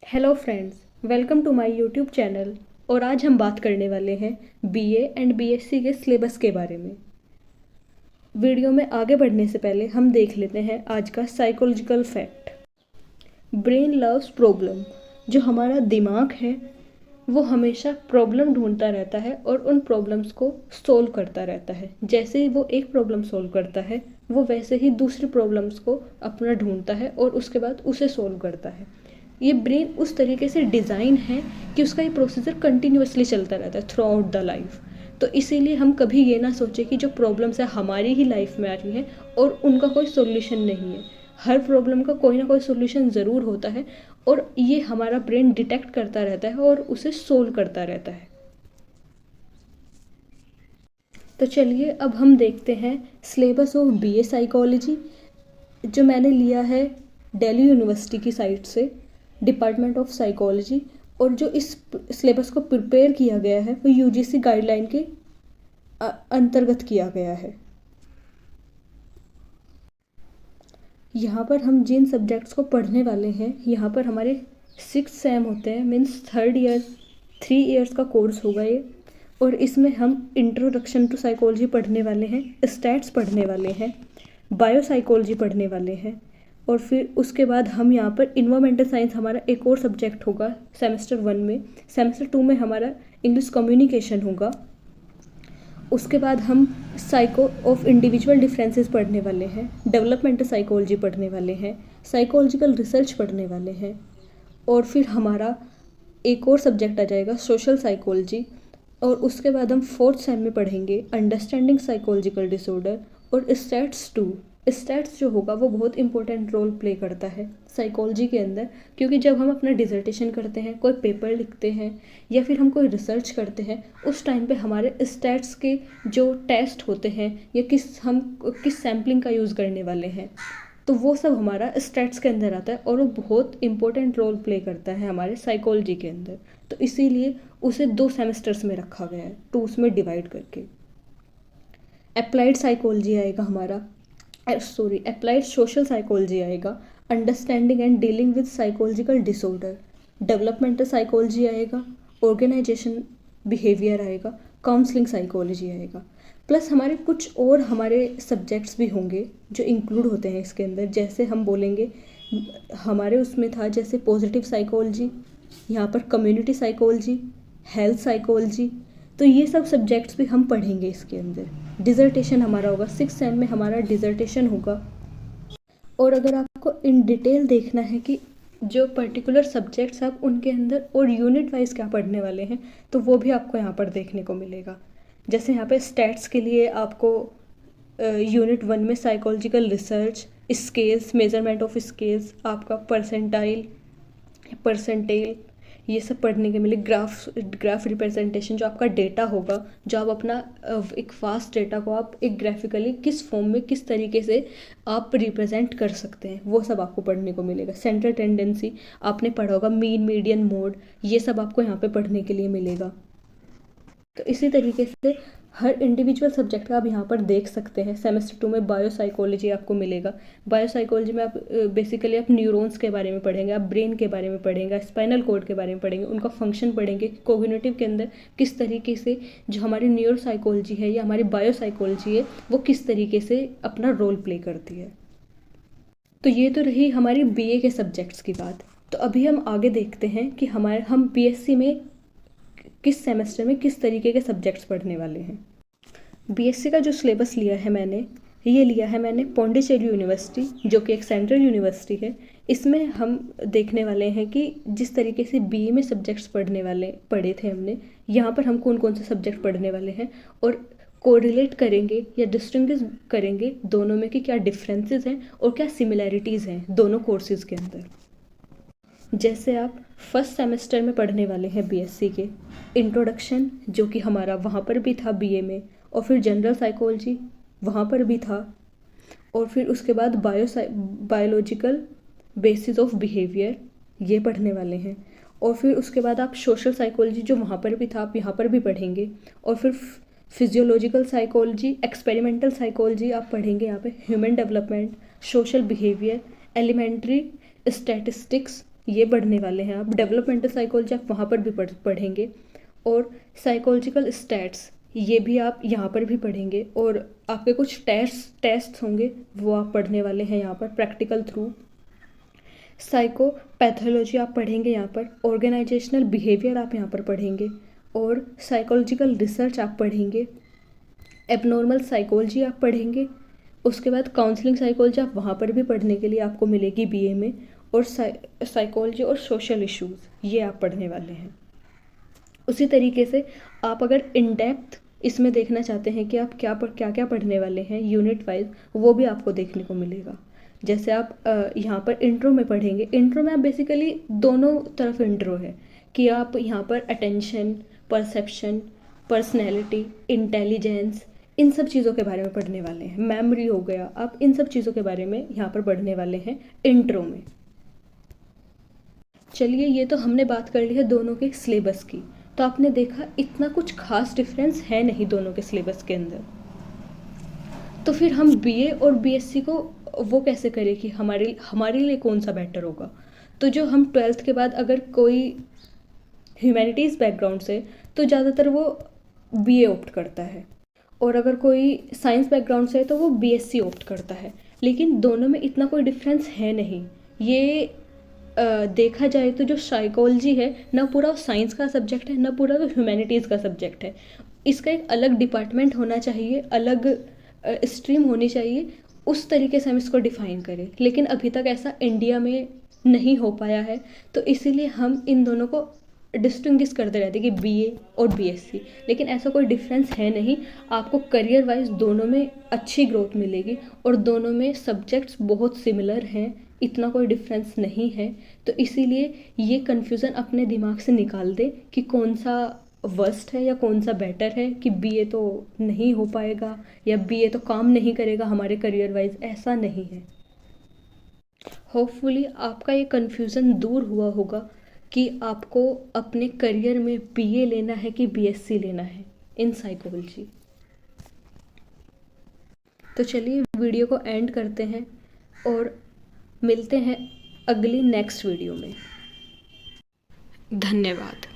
Hello friends, welcome to my YouTube channel. और आज हम बात करने वाले हैं बीए एंड बीएससी के सिलेबस के बारे में। वीडियो में आगे बढ़ने से पहले हम देख लेते हैं आज का psychological fact. Brain loves problem. जो हमारा दिमाग है वो हमेशा प्रॉब्लम ढूंढता रहता है और उन प्रॉब्लम्स को सोल्व करता रहता है। जैसे ही वो एक प्रॉब्लम सोल्व करता है वो वैसे ही दूसरी प्रॉब्लम्स को अपना ढूंढता है और उसके बाद उसे सोल्व करता है। ये ब्रेन उस तरीके से डिज़ाइन है कि उसका ये प्रोसीजर कंटिन्यूअसली चलता रहता है थ्रू आउट द लाइफ। तो इसीलिए हम कभी ये ना सोचें कि जो प्रॉब्लम्स है हमारी ही लाइफ में आ रही हैं और उनका कोई सोल्यूशन नहीं है। हर प्रॉब्लम का कोई ना कोई सोल्यूशन ज़रूर होता है और ये हमारा ब्रेन डिटेक्ट करता रहता है और उसे सोल्व करता रहता है। तो चलिए अब हम देखते हैं सिलेबस ऑफ बीए साइकोलॉजी, जो मैंने लिया है दिल्ली यूनिवर्सिटी की साइट से, डिपार्टमेंट ऑफ साइकोलॉजी। और जो इस सिलेबस को प्रिपेयर किया गया है वो यूजीसी गाइडलाइन के अंतर्गत किया गया है। यहाँ पर हम जिन सब्जेक्ट्स को पढ़ने वाले हैं, यहाँ पर हमारे 6 सेम होते हैं, मीन्स 3rd ईयर 3 इयर्स का कोर्स होगा ये। और इसमें हम इंट्रोडक्शन टू साइकोलॉजी पढ़ने वाले हैं, स्टैट्स पढ़ने वाले हैं, बायो साइकोलॉजी पढ़ने वाले हैं। और फिर उसके बाद हम यहाँ पर इन्वायरमेंटल साइंस हमारा एक और सब्जेक्ट होगा सेमेस्टर 1 में। सेमेस्टर 2 में हमारा इंग्लिश कम्युनिकेशन होगा। उसके बाद हम साइको ऑफ इंडिविजुअल डिफरेंसेस पढ़ने वाले हैं, डेवलपमेंटल साइकोलॉजी पढ़ने वाले हैं, साइकोलॉजिकल रिसर्च पढ़ने वाले हैं। और फिर हमारा एक और सब्जेक्ट आ जाएगा सोशल साइकोलॉजी। और उसके बाद हम 4th सेम में पढ़ेंगे अंडरस्टैंडिंग साइकोलॉजिकल डिसऑर्डर और स्टैट्स 2। स्टैट्स जो होगा वो बहुत इंपॉर्टेंट रोल प्ले करता है साइकोलॉजी के अंदर, क्योंकि जब हम अपना डिसर्टेशन करते हैं, कोई पेपर लिखते हैं या फिर हम कोई रिसर्च करते हैं, उस टाइम पे हमारे स्टैट्स के जो टेस्ट होते हैं या हम किस सैम्पलिंग का यूज़ करने वाले हैं, तो वो सब हमारा स्टैट्स के अंदर आता है और वो बहुत इंपॉर्टेंट रोल प्ले करता है हमारे साइकोलॉजी के अंदर। तो इसीलिए उसे 2 सेमेस्टर्स में रखा गया है, 2 में डिवाइड करके। अप्लाइड साइकोलॉजी आएगा हमारा, अप्लाइड सोशल साइकोलॉजी आएगा, understanding and dealing with psychological disorder. Developmental psychology आएगा, ऑर्गेनाइजेशन बिहेवियर आएगा, काउंसलिंग साइकोलॉजी आएगा। प्लस हमारे कुछ और हमारे सब्जेक्ट्स भी होंगे जो इंक्लूड होते हैं इसके अंदर। जैसे हम बोलेंगे हमारे उसमें था जैसे पॉजिटिव साइकोलॉजी, यहाँ पर कम्युनिटी साइकोलॉजी, हेल्थ साइकोलॉजी। तो ये सब सब्जेक्ट्स भी हम पढ़ेंगे इसके अंदर। डिज़र्टेशन हमारा होगा 6 सेम में, हमारा डिज़र्टेशन होगा। और अगर आपको इन डिटेल देखना है कि जो पर्टिकुलर सब्जेक्ट्स आप उनके अंदर और यूनिट वाइज क्या पढ़ने वाले हैं, तो वो भी आपको यहाँ पर देखने को मिलेगा। जैसे यहाँ पे स्टैट्स के लिए आपको यूनिट 1 में psychological research, scales, measurement of scales, आपका परसेंटाइल, परसेंटेल, ये सब पढ़ने के मिले। ग्राफ रिप्रेजेंटेशन, जो आपका डेटा होगा, जो आप अपना एक फास्ट डेटा को आप एक ग्राफिकली किस फॉर्म में किस तरीके से आप रिप्रेजेंट कर सकते हैं, वो सब आपको पढ़ने को मिलेगा। सेंट्रल टेंडेंसी आपने पढ़ा होगा, मीन, मीडियन, मोड, ये सब आपको यहाँ पे पढ़ने के लिए मिलेगा। तो इसी तरीके से हर इंडिविजुअल सब्जेक्ट का आप यहाँ पर देख सकते हैं। सेमेस्टर 2 में बायो साइकोलॉजी आपको मिलेगा। बायो साइकोलॉजी में आप बेसिकली आप न्यूरॉन्स के बारे में पढ़ेंगे, आप ब्रेन के बारे में पढ़ेंगे, स्पाइनल कॉर्ड के बारे में पढ़ेंगे, उनका फंक्शन पढ़ेंगे, कोग्निटिव के अंदर किस तरीके से जो हमारी न्यूरो साइकोलॉजी है या हमारी बायो साइकोलॉजी है वो किस तरीके से अपना रोल प्ले करती है। तो ये तो रही हमारी बीए के सब्जेक्ट्स की बात। तो अभी हम आगे देखते हैं कि हम बीएससी में किस सेमेस्टर में किस तरीके के सब्जेक्ट्स पढ़ने वाले हैं। बीएससी का जो सिलेबस लिया है मैंने पौंडीचेरी यूनिवर्सिटी, जो कि एक सेंट्रल यूनिवर्सिटी है। इसमें हम देखने वाले हैं कि जिस तरीके से बीए में सब्जेक्ट्स पढ़े थे हमने, यहाँ पर हम कौन कौन से सब्जेक्ट पढ़ने वाले हैं और कोरिलेट करेंगे या डिस्टिंग्विश करेंगे दोनों में कि क्या डिफरेंसेस हैं और क्या सिमिलैरिटीज़ हैं दोनों कोर्सेज़ के अंदर। जैसे आप फर्स्ट सेमेस्टर में पढ़ने वाले हैं बीएससी के इंट्रोडक्शन, जो कि हमारा वहाँ पर भी था बीए में, और फिर जनरल साइकोलॉजी वहाँ पर भी था, और फिर उसके बाद बायोलॉजिकल बेसिस ऑफ बिहेवियर ये पढ़ने वाले हैं। और फिर उसके बाद आप सोशल साइकोलॉजी, जो वहाँ पर भी था, आप यहाँ पर भी पढ़ेंगे। और फिर फिजियोलॉजिकल साइकोलॉजी, एक्सपेरिमेंटल साइकोलॉजी आप पढ़ेंगे यहाँ पे, human development, social behaviour, elementary statistics, ये पढ़ने वाले हैं आप। डेवलपमेंटल साइकोलॉजी आप वहाँ पर भी पढ़ेंगे। और साइकोलॉजिकल स्टैट्स ये भी आप यहाँ पर भी पढ़ेंगे। और आपके कुछ टेस्ट होंगे वो आप पढ़ने वाले हैं यहाँ पर प्रैक्टिकल थ्रू। साइकोपैथोलॉजी आप पढ़ेंगे यहाँ पर। ऑर्गेनाइजेशनल बिहेवियर आप यहाँ पर पढ़ेंगे। और साइकोलॉजिकल रिसर्च आप पढ़ेंगे। एबनॉर्मल साइकोलॉजी आप पढ़ेंगे। उसके बाद काउंसलिंग साइकोलॉजी आप वहाँ पर भी पढ़ने के लिए आपको मिलेगी बीए में। और साइकोलॉजी और सोशल इश्यूज़ ये आप पढ़ने वाले हैं। उसी तरीके से आप अगर इन डेप्थ इसमें देखना चाहते हैं कि आप क्या क्या पढ़ने वाले हैं यूनिट वाइज, वो भी आपको देखने को मिलेगा। जैसे आप यहाँ पर इंट्रो में पढ़ेंगे। इंट्रो में आप बेसिकली दोनों तरफ इंट्रो है कि आप यहाँ पर अटेंशन, परसेप्शन, पर्सनैलिटी, इंटेलिजेंस, इन सब चीज़ों के बारे में पढ़ने वाले हैं। मेमोरी हो गया, आप इन सब चीज़ों के बारे में यहाँ पर पढ़ने वाले हैं इंट्रो में। चलिए, ये तो हमने बात कर ली है दोनों के सिलेबस की। तो आपने देखा इतना कुछ खास डिफरेंस है नहीं दोनों के सिलेबस के अंदर। तो फिर हम बीए और बीएससी को वो कैसे करें कि हमारे लिए कौन सा बेटर होगा। तो जो हम 12th के बाद अगर कोई ह्यूमैनिटीज़ बैकग्राउंड से, तो ज़्यादातर वो बीए ऑप्ट करता है। और अगर कोई साइंस बैकग्राउंड से है तो वो बीएससी ऑप्ट करता है। लेकिन दोनों में इतना कोई डिफरेंस है नहीं। ये देखा जाए तो जो साइकोलॉजी है ना पूरा साइंस का सब्जेक्ट है, ना पूरा तो ह्यूमैनिटीज़ का सब्जेक्ट है। इसका एक अलग डिपार्टमेंट होना चाहिए, अलग स्ट्रीम होनी चाहिए। उस तरीके से हम इसको डिफ़ाइन करें, लेकिन अभी तक ऐसा इंडिया में नहीं हो पाया है। तो इसीलिए हम इन दोनों को डिस्टिंग्विश करते रहते हैं कि बीए और बीएससी। लेकिन ऐसा कोई डिफरेंस है नहीं। आपको करियर वाइज दोनों में अच्छी ग्रोथ मिलेगी और दोनों में सब्जेक्ट्स बहुत सिमिलर हैं, इतना कोई डिफरेंस नहीं है। तो इसीलिए ये कन्फ्यूज़न अपने दिमाग से निकाल दे कि कौन सा वर्स्ट है या कौन सा बेटर है, कि बीए तो नहीं हो पाएगा या बीए तो काम नहीं करेगा हमारे करियर वाइज। ऐसा नहीं है। होपफुली आपका ये कन्फ्यूज़न दूर हुआ होगा कि आपको अपने करियर में बीए लेना है कि बीएससी लेना है इन साइकोलॉजी। तो चलिए वीडियो को एंड करते हैं और मिलते हैं अगली नेक्स्ट वीडियो में। धन्यवाद।